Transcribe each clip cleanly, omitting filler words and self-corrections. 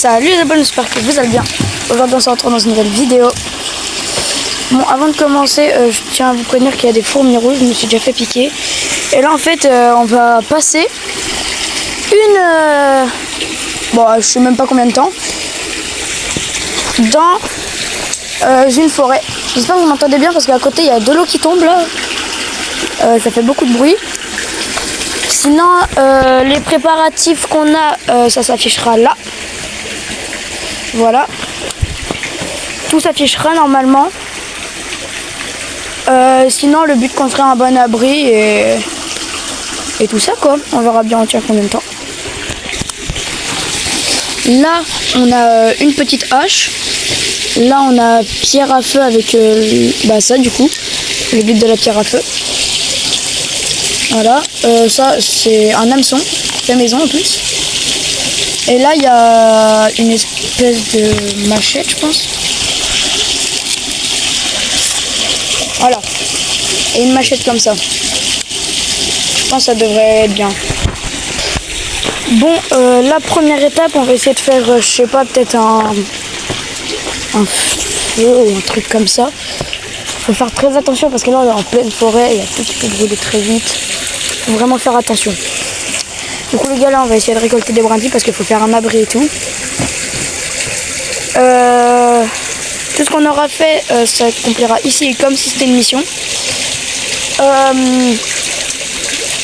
Salut les abonnés, j'espère que vous allez bien. Aujourd'hui on se retrouve dans une nouvelle vidéo. Bon, avant de commencer, je tiens à vous prévenir qu'il y a des fourmis rouges, je me suis déjà fait piquer. Et là en fait on va passer bon je sais même pas combien de temps dans une forêt. J'espère que vous m'entendez bien parce qu'à côté il y a de l'eau qui tombe là. Ça fait beaucoup de bruit. Sinon les préparatifs qu'on a, ça s'affichera là. Voilà. Tout s'affichera normalement. Sinon le but qu'on ferait un bon abri et tout ça quoi. On verra bien en tient combien de temps. Là on a une petite hache. Là on a pierre à feu avec ça du coup. Le but de la pierre à feu. Voilà. Ça c'est un hameçon. La maison en plus. Et là il y a une espèce de machette je pense. Voilà. Et une machette comme ça. Je pense que ça devrait être bien. Bon, la première étape, on va essayer de faire, je sais pas, peut-être un feu ou un truc comme ça. Faut faire très attention parce que là on est en pleine forêt, il y a tout qui peut brûler très vite. Faut vraiment faire attention. Du coup les gars, là on va essayer de récolter des brindilles parce qu'il faut faire un abri et tout. Tout ce qu'on aura fait, ça accomplira ici comme si c'était une mission.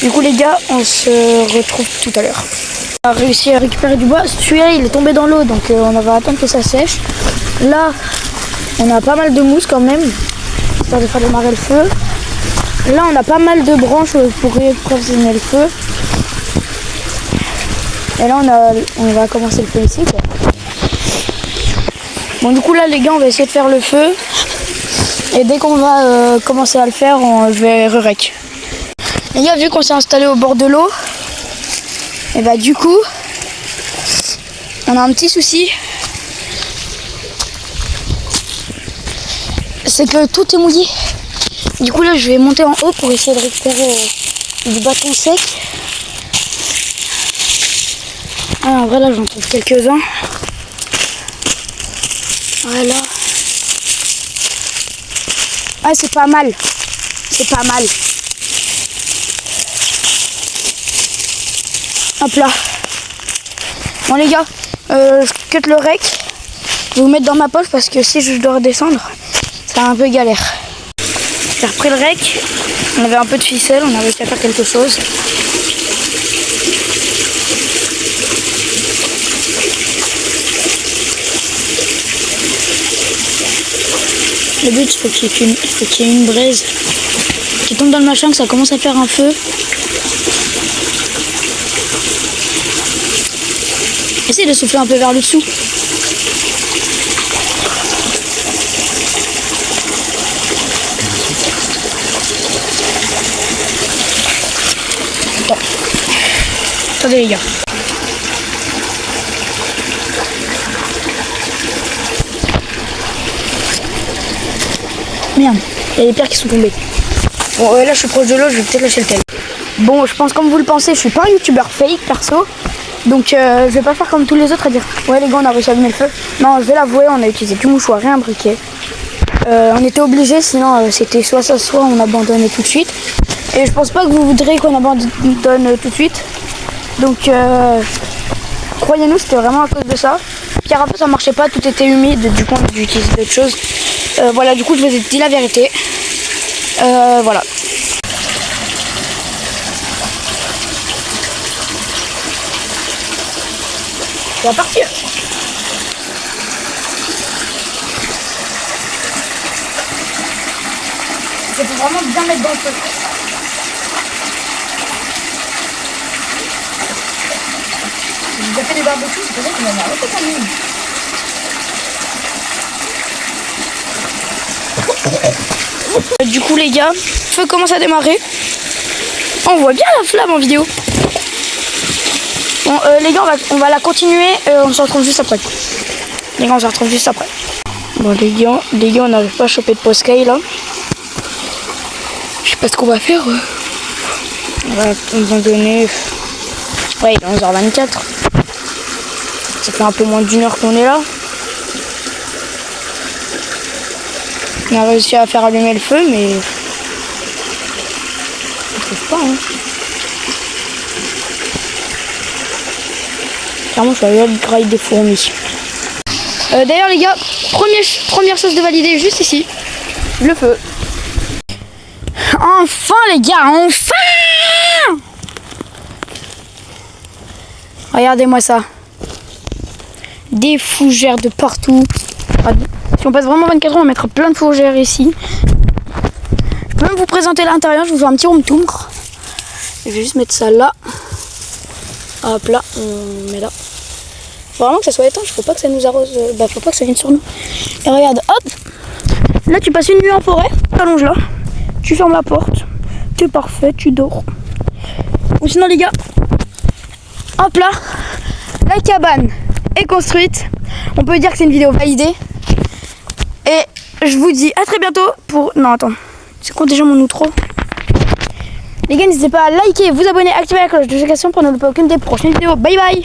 Du coup les gars, on se retrouve tout à l'heure. On a réussi à récupérer du bois. Celui-là il est tombé dans l'eau, donc on va attendre que ça sèche. Là, on a pas mal de mousse quand même, histoire de faire démarrer le feu. Là, on a pas mal de branches pour provisionner le feu. Et là, on va commencer le feu ici, quoi. Bon, du coup, là, les gars, on va essayer de faire le feu. Et dès qu'on va commencer à le faire, je vais re-rec. Les gars, vu qu'on s'est installé au bord de l'eau, et bah du coup, on a un petit souci. C'est que tout est mouillé. Du coup là je vais monter en haut pour essayer de récupérer du bâton sec. Alors en vrai là j'en trouve quelques-uns. Voilà. Ah c'est pas mal. C'est pas mal. Hop là. Bon les gars, je cut le rec. Je vais vous mettre dans ma poche parce que si je dois redescendre, c'est un peu galère. J'ai repris le rec. On avait un peu de ficelle, on a réussi à faire quelque chose. Le but c'est qu'il y ait une braise qui tombe dans le machin, que ça commence à faire un feu. Essayez de souffler un peu vers le dessous. Bon. Attendez les gars. Merde, il y a des pierres qui sont tombées. Bon là je suis proche de l'eau, je vais peut-être lâcher le tel. Bon je pense comme vous le pensez, je suis pas un youtubeur fake perso. Donc je vais pas faire comme tous les autres à dire ouais les gars on a réussi à allumer le feu. Non je vais l'avouer, on a utilisé du mouchoir et un briquet. On était obligés, sinon c'était soit ça soit on abandonnait tout de suite. Et je pense pas que vous voudrez qu'on abandonne tout de suite. Donc croyez-nous c'était vraiment à cause de ça. Car après ça marchait pas, tout était humide, du coup on a dû utiliser d'autres choses. Voilà du coup je vous ai dit la vérité. Voilà. On va partir. Il faut vraiment bien mettre dans le feu. J'ai déjà fait des barbecues, c'est pour ça qu'il m'en a refait quand même. Du coup les gars, le feu commence à démarrer. On voit bien la flamme en vidéo. Bon les gars on va la continuer, on se retrouve juste après. Les gars on se retrouve juste après. Bon les gars on n'arrive pas à choper de post-sky là. Je sais pas ce qu'on va faire. On va abandonner. Ouais il est 11h24. Ça fait fait un peu moins d'1 heure qu'on est là. On a réussi à faire allumer le feu, mais on trouve pas. Hein. Clairement, je suis allé à graille des fourmis. D'ailleurs, les gars, première chose de valider juste ici, le feu. Enfin, les gars, enfin! Regardez-moi ça. Des fougères de partout. Si on passe vraiment 24 heures, on va mettre plein de fougères ici. Je peux même vous présenter l'intérieur, je vous fais un petit room tour. Je vais juste mettre ça là. Hop là, on met là. Faut vraiment que ça soit étanche, faut pas que ça nous arrose, faut pas que ça vienne sur nous. Et regarde, hop, là tu passes une nuit en forêt, t'allonges là, tu fermes la porte, t'es parfait, tu dors. Ou sinon les gars, hop là, la cabane est construite. On peut dire que c'est une vidéo validée. Et je vous dis à très bientôt pour... Non attends, c'est quoi déjà mon outro? Les gars, n'hésitez pas à liker, vous abonner, activer la cloche de notification pour ne louper aucune des prochaines vidéos. Bye bye.